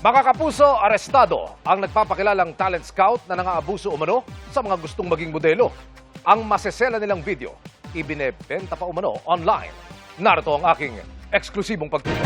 Mga kapuso, arestado ang nagpapakilalang talent scout na nangaabuso umano sa mga gustong maging modelo. Ang masesela nilang video, ibinebenta pa umano online. Narito ang aking eksklusibong pagtutok.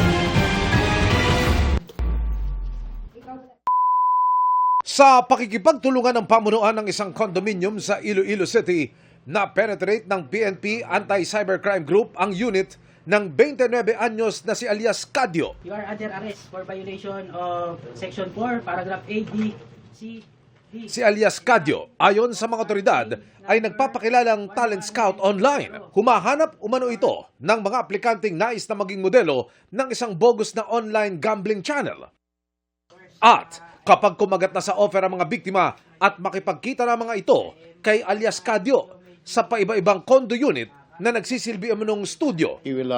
Sa pakikipagtulungan ng pamunuan ng isang condominium sa Iloilo City, na-penetrate ng PNP Anti-Cybercrime Group ang unit ng 29 anyos na si alias Cadio. You are under arrest for violation of Section 4, Paragraph A, B, C, D. Si alias Cadio, ayon sa mga otoridad, ay nagpapakilalang talent scout online. Humahanap umano ito ng mga aplikanteng nais na maging modelo ng isang bogus na online gambling channel. At kapag kumagat na sa offer ang mga biktima at makipagkita na mga ito kay alias Cadio sa paiba-ibang condo unit na nagsisilbi umanong studio. He will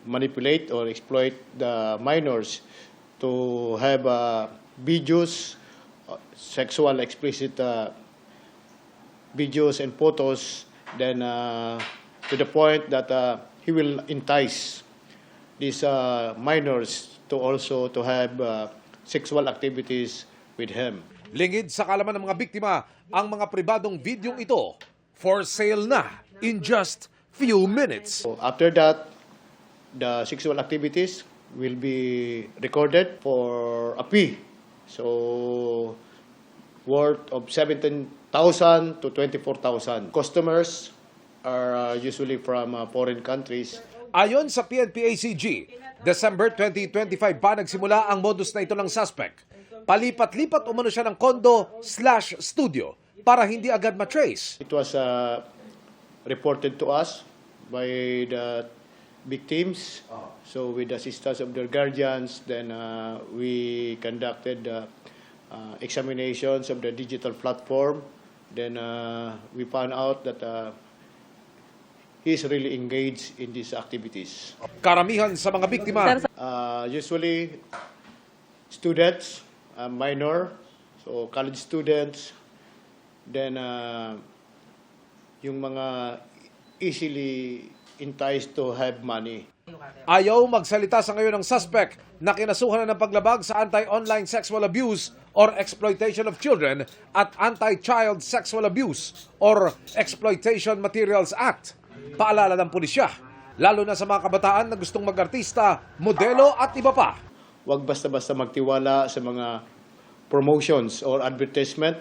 manipulate or exploit the minors to have videos, sexual explicit videos and photos, then to the point that he will entice these minors to also to have sexual activities with him. Lingid sa kalaman ng mga biktima, ang mga pribadong videong ito for sale na in just few minutes. So after that, the sexual activities will be recorded for a fee. So worth of 17,000 to 24,000. Customers are usually from foreign countries. Ayon sa PNP-ACG, December 2025 pa nagsimula ang modus na ito ng suspect. Palipat-lipat umano siya ng condo/studio para hindi agad matrace. It was reported to us by the victims. So with the assistance of their guardians, then we conducted examinations of the digital platform. Then we found out that he's really engaged in these activities. Karamihan sa mga biktima, Usually students, minor, so college students, then yung mga easily enticed to have money. ayaw magsalita sa ngayon ng suspect na kinasuhan na ng paglabag sa Anti-Online Sexual Abuse or Exploitation of Children at Anti-Child Sexual Abuse or Exploitation Materials Act. Paalala ng pulisya, lalo na sa mga kabataan na gustong mag-artista, modelo at iba pa. Huwag basta-basta magtiwala sa mga promotions or advertisement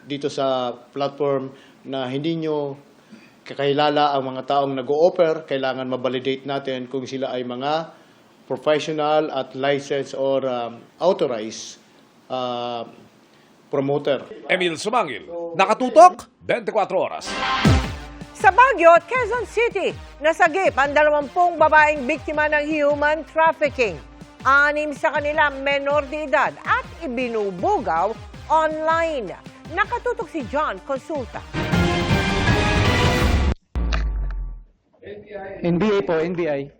dito sa platform na hindi nyo kakilala ang mga taong nag-o-offer. Kailangan ma-validate natin kung sila ay mga professional at licensed or authorized promoter. Emil Sumangil, nakatutok, 24 oras. Sa Baguio at Quezon City, nasagip ang 20 babaeng biktima ng human trafficking. 6 sa kanila menor de edad at ibinubugaw online. Nakatutok si John Consulta. NBI po, NBI.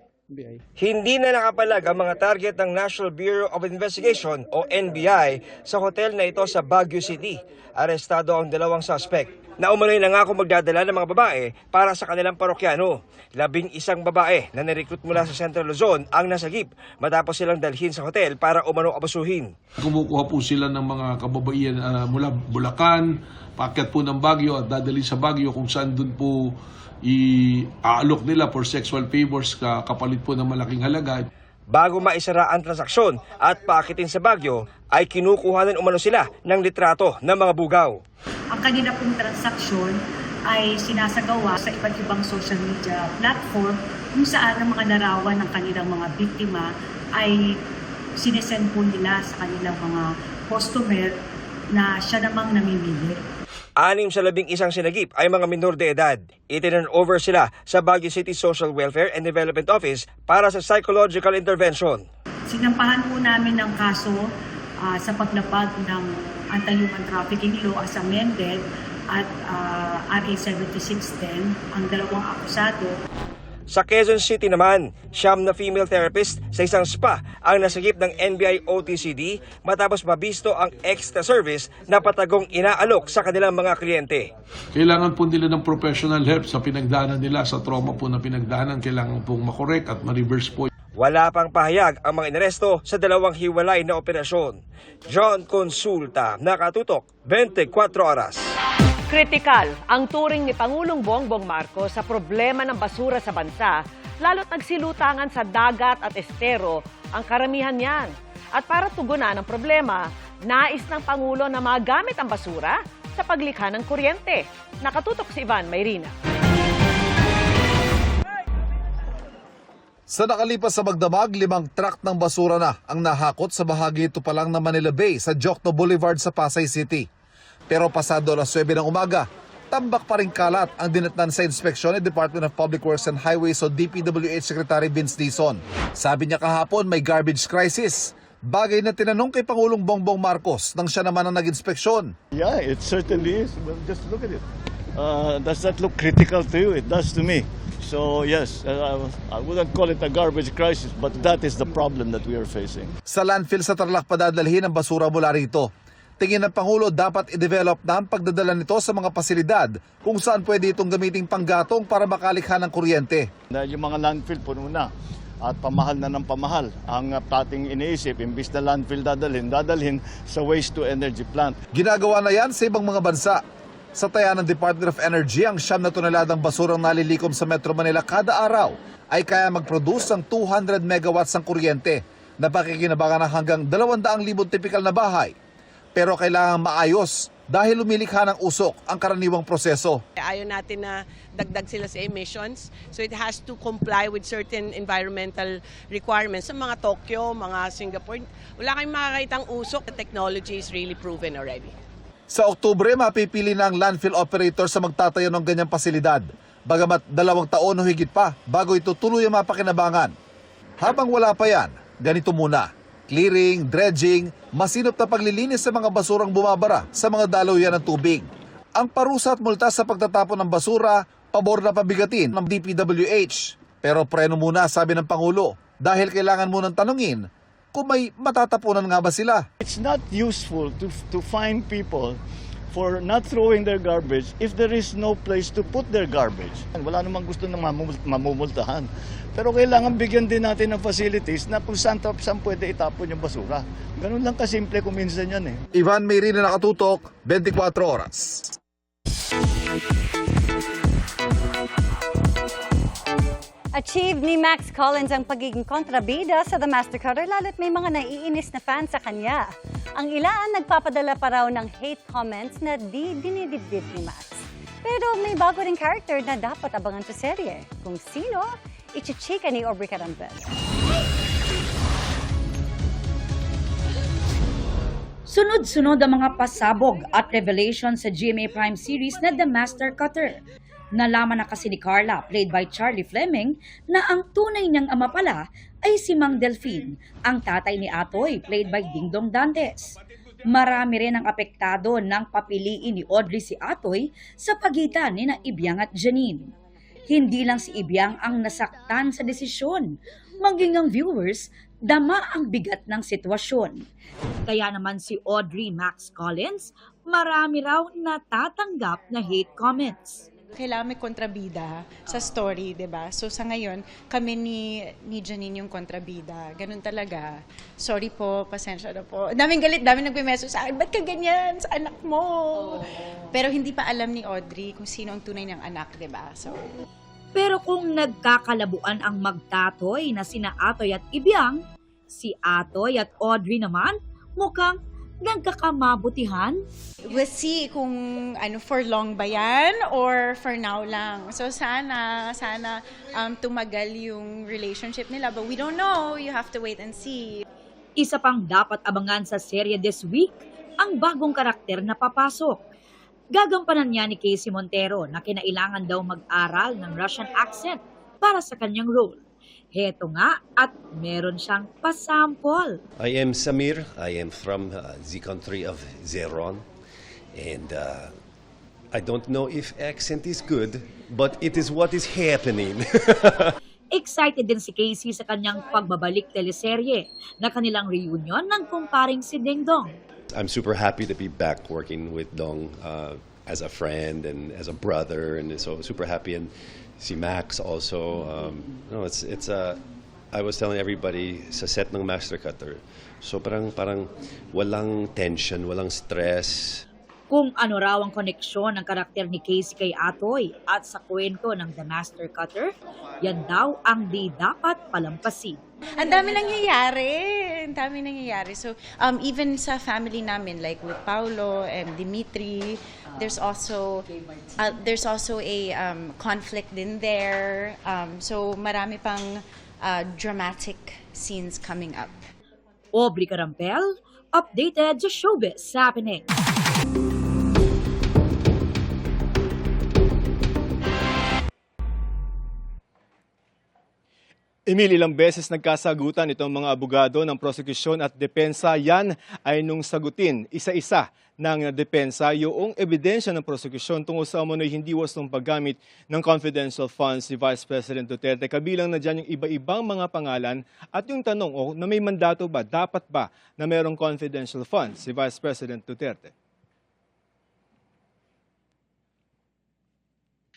Hindi na nakapalag ang mga target ng National Bureau of Investigation o NBI sa hotel na ito sa Baguio City. Arestado ang 2 suspect na umano'y nangako magdadala ng mga babae para sa kanilang parokyano. 11 babae na nirecruit mula sa Central Luzon ang nasagip matapos silang dalhin sa hotel para umano abusuhin. Kumukuha po sila ng mga kababaihan mula Bulacan, paakyat po ng Baguio at dadali sa Baguio kung saan doon po i-aalok nila for sexual favors kapalit po ng malaking halaga. Bago maisara ang transaksyon at paakitin sa Baguio, ay kinukuhanan umano sila ng litrato ng mga bugaw. Ang kanila pong transaksyon ay sinasagawa sa iba't ibang social media platform kung saan ang mga larawan ng kanilang mga biktima ay sinesend po nila sa kanilang mga customer na siya namang namimili. 6 sa 11 sinagip ay mga minor de edad. Itinurn over sila sa Baguio City Social Welfare and Development Office para sa psychological intervention. Sinampahan po namin ng kaso sa paglabag ng Anti-Human Trafficking Law as amended at RA 7610 ang 2 akusado. Sa Quezon City naman, 9 na female therapist sa isang spa ang nasagip ng NBI OTCD matapos mabisto ang extra service na patagong inaalok sa kanilang mga kliyente. Kailangan po nila ng professional help sa pinagdaanan nila, sa trauma po na pinagdaanan. Kailangan pong makorek at ma-reverse po. Wala pang pahayag ang mga inaresto sa dalawang hiwalay na operasyon. John Consulta, Nakatutok, 24 Oras. Kritikal ang turing ni Pangulong Bongbong Marcos sa problema ng basura sa bansa, lalo't nagsilutangan sa dagat at estero ang karamihan niyan. At para tugunan ang problema, nais ng Pangulo na magamit ang basura sa paglikha ng kuryente. Nakatutok si Ivan Mayrina. Sa nakalipas sa magdamag, 5 truck ng basura na ang nahakot sa bahagi ito pa lang ng Manila Bay sa Jokno Boulevard sa Pasay City. Pero pasado alas 9 ng umaga, tambak pa rin kalat ang dinatnan sa inspeksyon ni Department of Public Works and Highways o DPWH Secretary Vince Dizon. Sabi niya kahapon may garbage crisis. Bagay na tinanong kay Pangulong Bongbong Marcos nang siya naman ang nag-inspeksyon. Yeah, it certainly is. Well, just look at it. Does that look critical to you? It does to me. So yes, I wouldn't call it a garbage crisis, but that is the problem that we are facing. Sa landfill sa Tarlac padadalhin ang basura mula rito. Tingin ng Pangulo dapat i-develop na ang pagdadala nito sa mga pasilidad kung saan pwede itong gamiting panggatong para makalikha ng kuryente. Dahil yung mga landfill puno na at pamahal na ng pamahal. Ang ating iniisip, imbis na landfill dadalhin sa waste to energy plant. Ginagawa na yan sa ibang mga bansa. Sa taya ng Department of Energy, ang 9 na toneladang basurang nalilikom sa Metro Manila kada araw ay kaya mag-produce ng 200 megawatts ng kuryente na pakikinabangan ng hanggang 200,000 tipikal na bahay. Pero kailangan maayos dahil lumilikha ng usok ang karaniwang proseso. Ayaw natin na dagdag sila sa emissions. So it has to comply with certain environmental requirements. Sa mga Tokyo, mga Singapore, wala kayong makakitang usok. The technology is really proven already. Sa Oktubre, mapipili na ang landfill operator sa magtatayo ng ganyang pasilidad. Bagamat 2 taon o higit pa bago ito tuluyang mapakinabangan. Habang wala pa yan, ganito muna. Clearing, dredging, masinop na paglilinis sa mga basurang bumabara sa mga daluyan ng tubig. Ang parusa at multa sa pagtatapon ng basura, pabor na pabigatin ng DPWH. Pero preno muna, sabi ng Pangulo, dahil kailangan munang tanungin kung may matatapunan nga ba sila. It's not useful to fine people for not throwing their garbage if there is no place to put their garbage. Wala namang gusto ng mamumultahan. Pero kailangan bigyan din natin ng facilities na kung saan pwede itapon yung basura. Ganun lang kasimple kung minsan yan eh. Ivan Mayrina, Nakatutok, 24 Oras. Achieve ni Max Collins ang pagiging kontrabida sa The Master Cutter lalo't may mga naiinis na fans sa kanya. Ang ilan nagpapadala pa raw ng hate comments na di dinidibdib ni Max. Pero may bago ring character na dapat abangan sa serye. Kung sino, ichichika ni Aubrey Carambel. Sunod-sunod ang mga pasabog at revelation sa GMA Prime series na The Master Cutter. Nalaman na kasi ni Carla, played by Charlie Fleming, na ang tunay niyang ama pala ay si Mang Delphine, ang tatay ni Atoy, played by Dingdong Dantes. Marami rin ang apektado ng papiliin ni Audrey si Atoy sa pagitan ni Ibiang at Janine. Hindi lang si Ibiang ang nasaktan sa desisyon, maging ang viewers dama ang bigat ng sitwasyon. Kaya naman si Audrey Max Collins, marami raw natatanggap na hate comments. Kailangan may kontrabida sa story, 'di ba? So sa ngayon, kami ni Janine yung kontrabida. Ganun talaga. Sorry po, pasensya na po. Daming galit, daming nagme-message sa akin, ba't ka ganyan sa anak mo? Pero hindi pa alam ni Audrey kung sino ang tunay niyang anak, 'di ba? So pero kung nagkakalabuan ang magtatoy na sina Atoy at Ibiang, si Atoy at Audrey naman mukhang nagkakamabutihan. we'll see kung for long ba yan or for now lang. So sana tumagal yung relationship nila. But we don't know. You have to wait and see. Isa pang dapat abangan sa serye this week, ang bagong karakter na papasok. Gagampanan niya ni Casey Montero na kinailangan daw mag-aral ng Russian accent para sa kanyang role. Heto nga at meron siyang pasample. I am Samir. I am from the country of Zeron. And I don't know if accent is good, but it is what is happening. Excited din si Casey sa kanyang pagbabalik teleserye na kanilang reunion ng kumparing si Ding Dong. I'm super happy to be back working with Dong as a friend and as a brother, and so super happy. And si Max also, it's I was telling everybody sa set ng Master Cutter, so parang walang tension, walang stress. Kung ano raw ang koneksyon ng karakter ni Casey kay Atoy at sa kwento ng The Master Cutter, yan daw ang di dapat palampasin. Ang dami nangyayari. Ang dami nangyayari. So, even sa family namin, like with Paulo and Dimitri, there's also a conflict din there. So, marami pang dramatic scenes coming up. Aubrey Carampel, updated sa Showbiz Happening. Emil, ilang beses nagkasagutan itong mga abogado ng prosekusyon at depensa. Yan ay nung sagutin isa-isa ng depensa yung ebidensya ng prosekusyon tungkol sa umano'y hindi wastong paggamit ng confidential funds ni Vice President Duterte. Kabilang na dyan yung iba-ibang mga pangalan at yung tanong na may mandato ba, dapat ba na mayroong confidential funds si Vice President Duterte.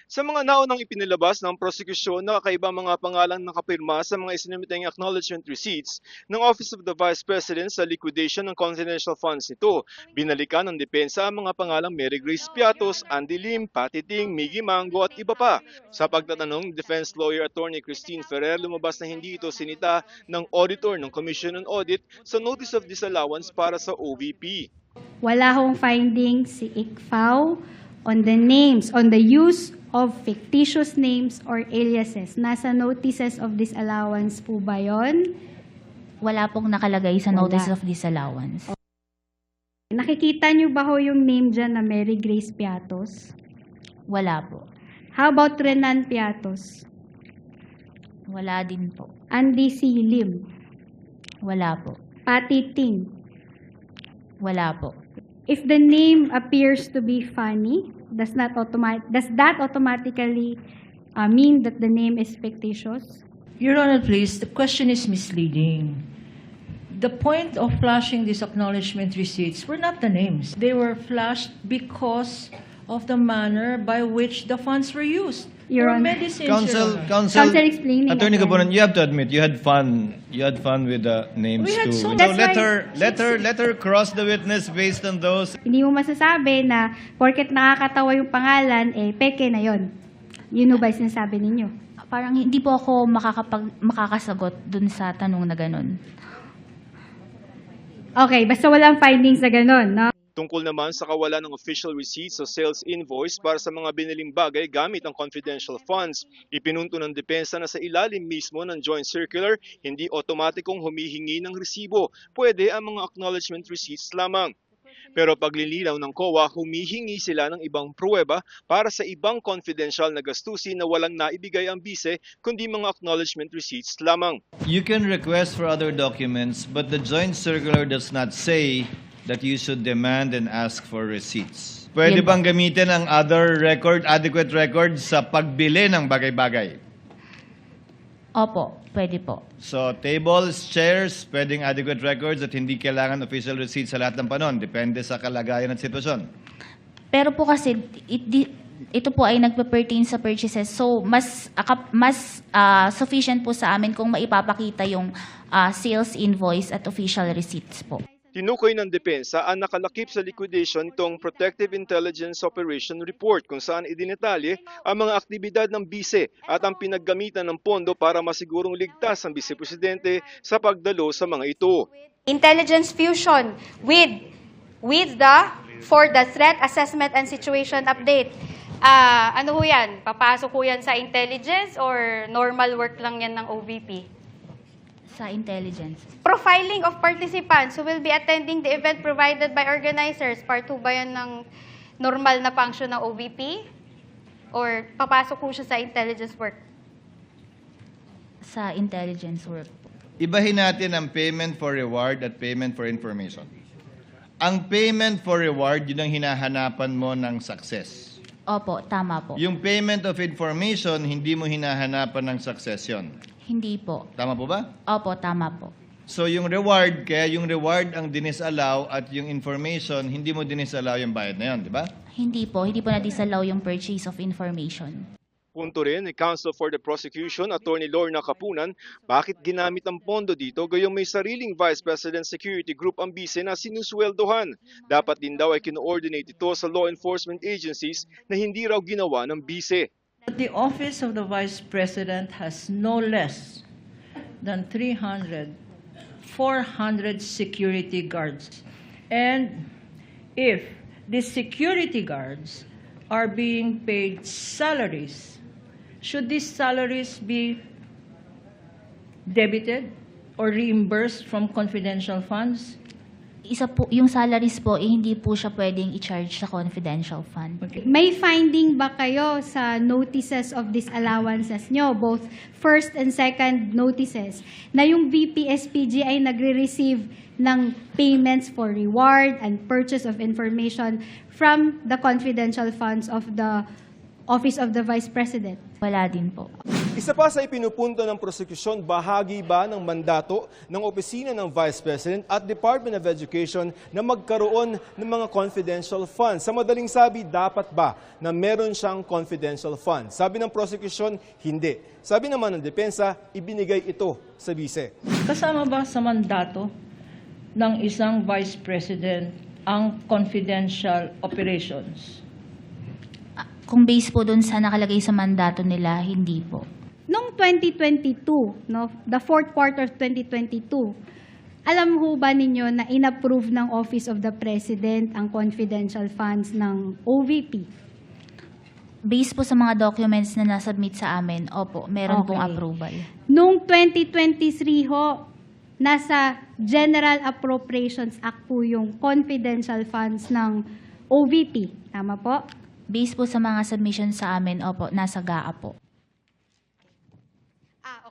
Sa mga naunang ipinilabas ng prosekusyon, nakakaibang mga pangalang nakapirma sa mga isinumiteng acknowledgement receipts ng Office of the Vice President sa liquidation ng confidential funds nito. Binalikan ng depensa ang mga pangalang Mary Grace Piatos, Andy Lim, Patty Ting, Miggy Mango at iba pa. Sa pagtatanong, defense lawyer attorney Christine Ferrer, lumabas na hindi ito sinita ng auditor ng Commission on Audit sa Notice of Disallowance para sa OVP. Wala hong findings si ICFAO on the use of fictitious names or aliases. Nasa notices of disallowance po ba yun? Wala pong nakalagay sa notice of disallowance. Nakikita niyo ba ho yung name dyan na Mary Grace Piatos? Wala po. How about Renan Piatos? Wala din po. Andy C. Lim? Wala po. Patty Ting? Wala po. If the name appears to be funny, does that automatically mean that the name is fictitious? Your Honor, please, the question is misleading. The point of flashing these acknowledgement receipts were not the names. They were flashed because of the manner by which the funds were used. Your For Honor. medicines, Your Honor. Counsel explaining. Attorney again. Gabonan, you have to admit you had fun with the names We had too. so- So That's let her cross the witness based on those. Hindi mo masasabi na porket nakakatawa yung pangalan, peke na yon. Yun ba yung sinasabi ninyo? Parang hindi po ako makakasagot dun sa tanong na ganun. Okay, basta walang findings na ganun, no? Tungkol naman sa kawalan ng official receipts o sales invoice para sa mga biniling bagay gamit ang confidential funds, ipinunto ng depensa na sa ilalim mismo ng joint circular, hindi otomatikong humihingi ng resibo. Pwede ang mga acknowledgement receipts lamang. Pero paglilinaw ng COA, humihingi sila ng ibang pruweba para sa ibang confidential na gastusin na walang naibigay ang bise, kundi mga acknowledgement receipts lamang. You can request for other documents, but the joint circular does not say that you should demand and ask for receipts. Pwede bang gamitin ang adequate record sa pagbili ng bagay-bagay? Opo, pwede po. So, tables, chairs, pwedeng adequate records at hindi kailangan official receipts sa lahat ng panon. Depende sa kalagayan at sitwasyon. Pero po kasi, ito po ay nagpe-pertain sa purchases. So, mas sufficient po sa amin kung maipapakita yung sales invoice at official receipts po. Tinukoy ng depensa ang nakalakip sa liquidation itong Protective Intelligence Operation Report kung saan idinetali ang mga aktibidad ng bise at ang pinaggamitan ng pondo para masigurong ligtas ang Vice-Presidente sa pagdalo sa mga ito. Intelligence fusion for the threat assessment and situation update. Ano ho yan? Papasok ho yan sa intelligence or normal work lang yan ng OVP? Sa intelligence. Profiling of participants who will be attending the event provided by organizers. Part 2 ba yan ng normal na function ng OVP? Or papasok ho siya sa intelligence work? Sa intelligence work po. Ibahin natin ang payment for reward at payment for information. Ang payment for reward, yun ang hinahanapan mo ng success. Opo, tama po. Yung payment of information, hindi mo hinahanapan ng success yun. Hindi po. Tama po ba? Opo, tama po. So yung reward, kaya yung reward ang dinisallow at yung information, hindi mo dinisallow yung bayad na yun, di ba? Hindi po na disallow yung purchase of information. Punto rin ni Counsel for the Prosecution, Attorney Lorna Kapunan, bakit ginamit ang pondo dito gayong may sariling Vice President Security Group ang bise na sinusweldohan. Dapat din daw ay kino-ordinate ito sa law enforcement agencies na hindi raw ginawa ng bise. The office of the Vice President has no less than 400 security guards. And if the security guards are being paid salaries, should these salaries be debited or reimbursed from confidential funds? Isa po, yung salaries po, hindi po siya pwedeng i-charge sa confidential fund. May finding ba kayo sa notices of disallowances nyo, both first and second notices, na yung VP-SPG ay nagre-receive ng payments for reward and purchase of information from the confidential funds of the Office of the Vice President? Wala din po. Isa pa sa ipinupunto ng prosekusyon, bahagi ba ng mandato ng opisina ng Vice President at Department of Education na magkaroon ng mga confidential funds? Sa madaling sabi, dapat ba na meron siyang confidential funds? Sabi ng prosekusyon, hindi. Sabi naman ng depensa, ibinigay ito sa bise. Kasama ba sa mandato ng isang Vice President ang confidential operations? Kung base po dun sa nakalagay sa mandato nila, hindi po. Noong 2022, no, the fourth quarter of 2022, alam ho ba ninyo na inapprove ng Office of the President ang confidential funds ng OVP? Base po sa mga documents na nasubmit sa amin, opo, meron pong approval. Noong 2023 ho, nasa General Appropriations Act po yung confidential funds ng OVP. Tama po? Based po sa mga submissions sa amin, opo, nasa GAA po.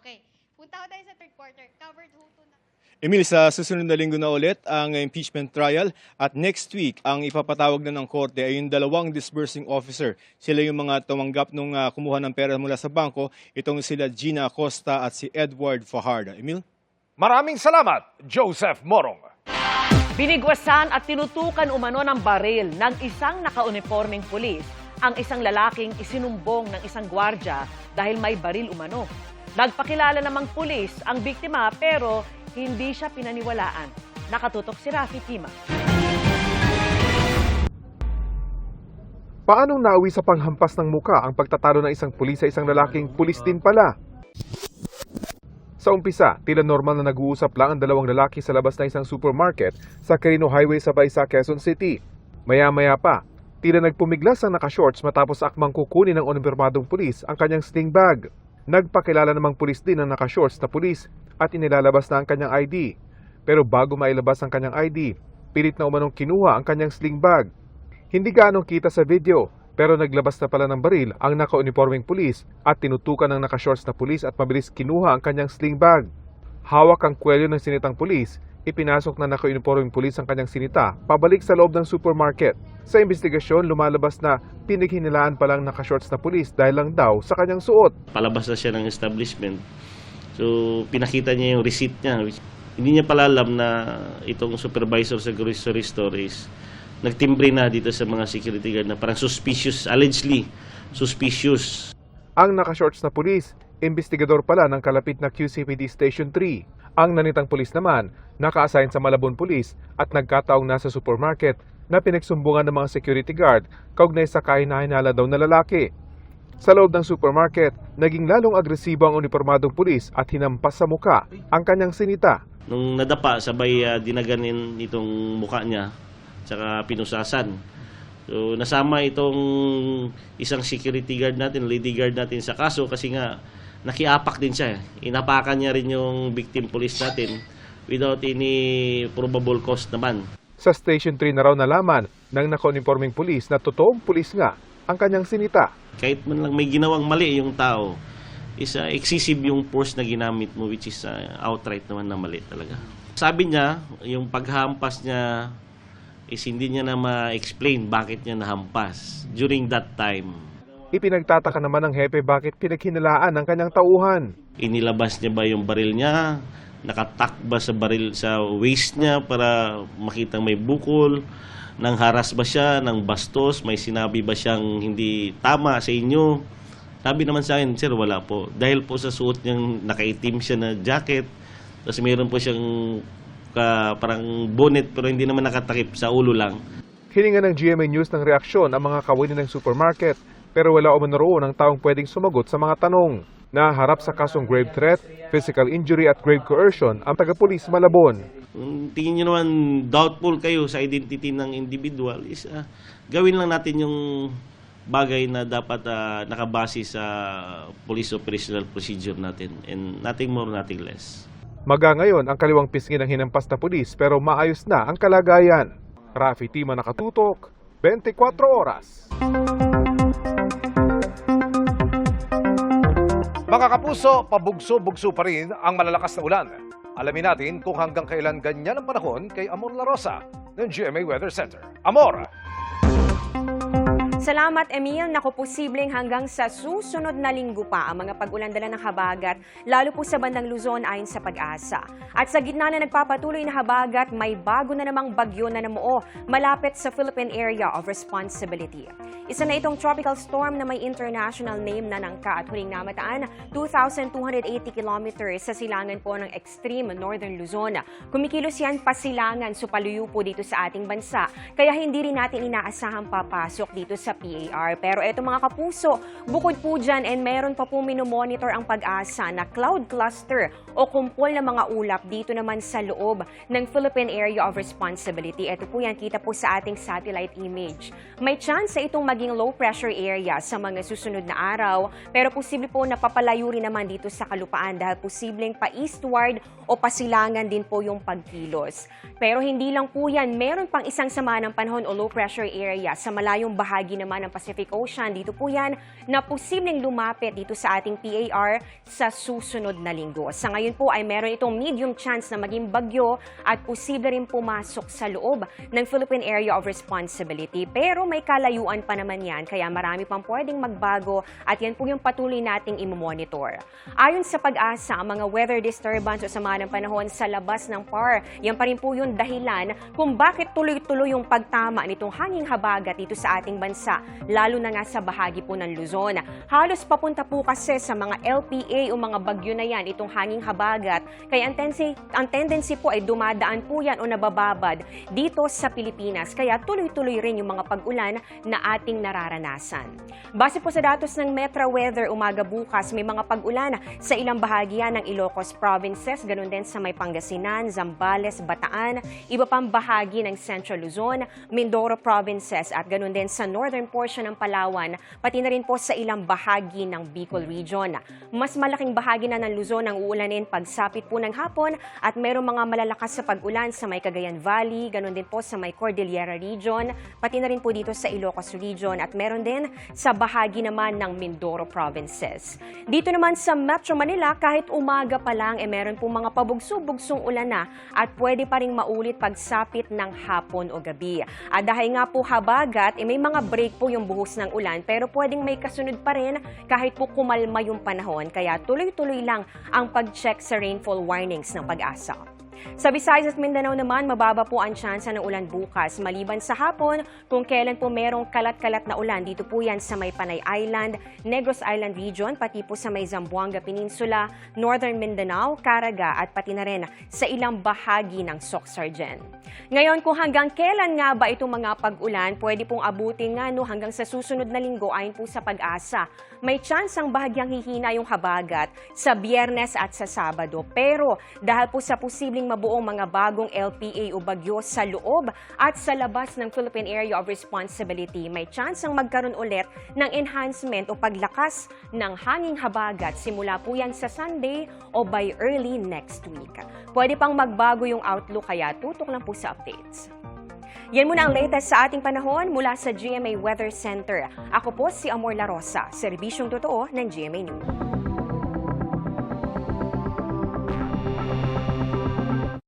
Okay. Punta ko tayo sa third quarter. Covered ho to na. Emil, sa susunod na linggo na ulit ang impeachment trial at next week ang ipapatawag na ng korte ay yung dalawang disbursing officer. Sila yung mga tumanggap nung kumuha ng pera mula sa bangko. Itong sila Gina Acosta at si Edward Fajardo. Emil? Maraming salamat, Joseph Morong. Binigwasan at tinutukan umano ng baril ng isang nakauniforming pulis ang isang lalaking isinumbong ng isang gwardya dahil may baril umano. Nagpakilala namang pulis ang biktima pero hindi siya pinaniwalaan. Nakatutok si Rafi Tima. Paanong nauwi sa panghampas ng muka ang pagtatalo ng isang pulis sa isang lalaking pulis din pala? Sa umpisa, tila normal na nag-uusap lang ang dalawang lalaki sa labas ng isang supermarket sa Quirino Highway sa Baysa, Quezon City. Maya-maya pa, tila nagpumiglas ang nakashorts matapos akmang kukunin ng uniformadong pulis ang kanyang sling bag. Nagpakilala namang pulis din ang nakashorts na pulis at inilalabas na ang kanyang ID. Pero bago mailabas ang kanyang ID, pilit na umanong kinuha ang kanyang sling bag. Hindi gaanong kita sa video, pero naglabas na pala ng baril ang naka-uniforming pulis at tinutukan ng nakashorts na pulis at mabilis kinuha ang kanyang sling bag. Hawak ang kwelyo ng sinitang pulis, ipinasok na naka-uniforming pulis ang kanyang sinita pabalik sa loob ng supermarket. Sa investigasyon, lumalabas na pinaghinilaan palang nakashorts na pulis dahil lang daw sa kanyang suot. Palabas na siya ng establishment. So pinakita niya yung receipt niya. Hindi niya pala alam na itong supervisor sa grocery store is nagtimbre na dito sa mga security guard na parang suspicious, allegedly suspicious. Ang nakashorts na pulis, investigador pala ng kalapit na QCPD Station 3. Ang nanitang pulis naman, naka-assign sa Malabon Police at nagkataong nasa supermarket na pinagsumbungan ng mga security guard kaugnay sa kahinahinala daw na lalaki. Sa loob ng supermarket, naging lalong agresibo ang uniformadong pulis at hinampas sa muka ang kanyang sinita. Nung nadapa, sabay dinaganin itong muka niya, tsaka pinusasan. So nasama itong isang security guard natin, lady guard natin sa kaso kasi nga nakiapak din siya. Inapakan niya rin yung victim police natin without any probable cause naman. Sa Station 3 na raw nalaman ng naka-uniforming pulis na totoong pulis nga ang kanyang sinita. Kahit man lang may ginawang mali yung tao, is excessive yung force na ginamit mo which is outright naman na mali talaga. Sabi niya, yung paghampas niya is hindi niya na ma-explain bakit niya nahampas during that time. Ipinagtataka naman ng hepe bakit pinaghinalaan ang kanyang tauhan. Inilabas niya ba yung baril niya? Nakatak ba sa baril sa waist niya para makita may bukol? Nang haras ba siya ng bastos? May sinabi ba siyang hindi tama sa inyo? Sabi naman sa akin, sir, wala po. Dahil po sa suot niyang nakaitim siya na jacket, tapos meron po siyang parang bonnet pero hindi naman nakatakip, sa ulo lang. Hininga ng GMA News ng reaksyon ang mga kawani ng supermarket pero wala umano roon ang taong pwedeng sumagot sa mga tanong. Naharap sa kasong grave threat, physical injury at grave coercion ang taga-pulis Malabon. Kung tingin nyo naman doubtful kayo sa identity ng individual, is gawin lang natin yung bagay na dapat nakabase sa police operational procedure natin and nothing more, nothing less. Maga ngayon ang kaliwang pisngi ng hinampas na pulis pero maayos na ang kalagayan. Rafi Tima nakatutok, 24 oras. Mga kapuso, pabugso-bugso pa rin ang malalakas na ulan. Alamin natin kung hanggang kailan ganyan ang panahon kay Amor La Rosa ng GMA Weather Center. Amor! Salamat, Emil. Naku, posibleng hanggang sa susunod na linggo pa ang mga pag-ulan dala ng habagat, lalo po sa bandang Luzon ayon sa Pag-asa. At sa gitna na nagpapatuloy na habagat, may bago na namang bagyo na namuo malapit sa Philippine Area of Responsibility. Isa na itong tropical storm na may international name na nangka at huling namataan, 2,280 kilometers sa silangan po ng extreme northern Luzon. Kumikilos yan pasilangan so paluyo po dito sa ating bansa, kaya hindi rin natin inaasahang papasok dito sa PAR. Pero eto mga kapuso, bukod po dyan and meron pa po minomonitor ang Pag-asa na cloud cluster o kumpol ng mga ulap dito naman sa loob ng Philippine Area of Responsibility. Ito po yan, kita po sa ating satellite image. May chance sa itong maging low pressure area sa mga susunod na araw, pero posible po na papalayo rin naman dito sa kalupaan dahil posibleng pa-eastward o pasilangan din po yung pagkilos. Pero hindi lang po yan, meron pang isang sama ng panahon o low pressure area sa malayong bahagi naman ng Pacific Ocean. Dito po yan na posibleng lumapit dito sa ating PAR sa susunod na linggo. Sa ngayon po ay meron itong medium chance na maging bagyo at posible rin pumasok sa loob ng Philippine Area of Responsibility. Pero may kalayuan pa naman yan, kaya marami pang pwedeng magbago at yan po yung patuloy nating imomonitor. Ayon sa Pag-asa, ang mga weather disturbance o sama ng panahon sa labas ng PAR, yan pa rin po yung dahilan kung bakit tuloy-tuloy yung pagtama nitong hanging habagat dito sa ating bansa, lalo na nga sa bahagi po ng Luzon. Halos papunta po kasi sa mga LPA o mga bagyo na yan, itong hanging habagat, kaya ang tendency po ay dumadaan po yan o nabababad dito sa Pilipinas, kaya tuloy-tuloy rin yung mga pag-ulan na ating nararanasan. Base po sa datos ng Metro Weather, umaga bukas may mga pag-ulan sa ilang bahagyan ng Ilocos Provinces, ganun din sa may Pangasinan, Zambales, Bataan, iba pang bahagi ng Central Luzon, Mindoro Provinces at ganun din sa northern portion ng Palawan, pati na rin po sa ilang bahagi ng Bicol Region. Mas malaking bahagi na ng Luzon ang uulanin pagsapit po ng hapon at mayroong mga malalakas sa pag-ulan sa may Cagayan Valley, ganun din po sa may Cordillera Region, pati na rin po dito sa Ilocos Region at meron din sa bahagi naman ng Mindoro Provinces. Dito naman sa Metro Manila, kahit umaga pa lang, meron po mga pabugso-bugsong ulan na at pwede pa rin maulit pagsapit ng hapon o gabi. At dahil nga po habagat, may mga break po yung buhos ng ulan pero pwedeng may kasunod pa rin kahit po kumalma yung panahon. Kaya tuloy-tuloy lang ang pag-check sa rainfall warnings ng Pag-asa. Sa Visayas at Mindanao naman, mababa po ang tsansa ng ulan bukas. Maliban sa hapon, kung kailan po merong kalat-kalat na ulan, dito po yan sa may Panay Island, Negros Island Region, pati po sa may Zamboanga Peninsula, Northern Mindanao, Caraga, at pati na rin sa ilang bahagi ng Soc-Sargen. Ngayon, kung hanggang kailan nga ba itong mga pag-ulan, pwede pong abutin nga hanggang sa susunod na linggo ayon po sa Pag-asa. May chance ang bahagyang hihina yung habagat sa Biyernes at sa Sabado. Pero dahil po sa posibleng mabuong mga bagong LPA o bagyo sa loob at sa labas ng Philippine Area of Responsibility, may chance ang magkaroon ulit ng enhancement o paglakas ng hanging habagat simula po yan sa Sunday o by early next week. Pwede pang magbago yung outlook kaya tutok lang po sa updates. Yan muna ang latest sa ating panahon mula sa GMA Weather Center. Ako po si Amor La Rosa, serbisyong totoo ng GMA News.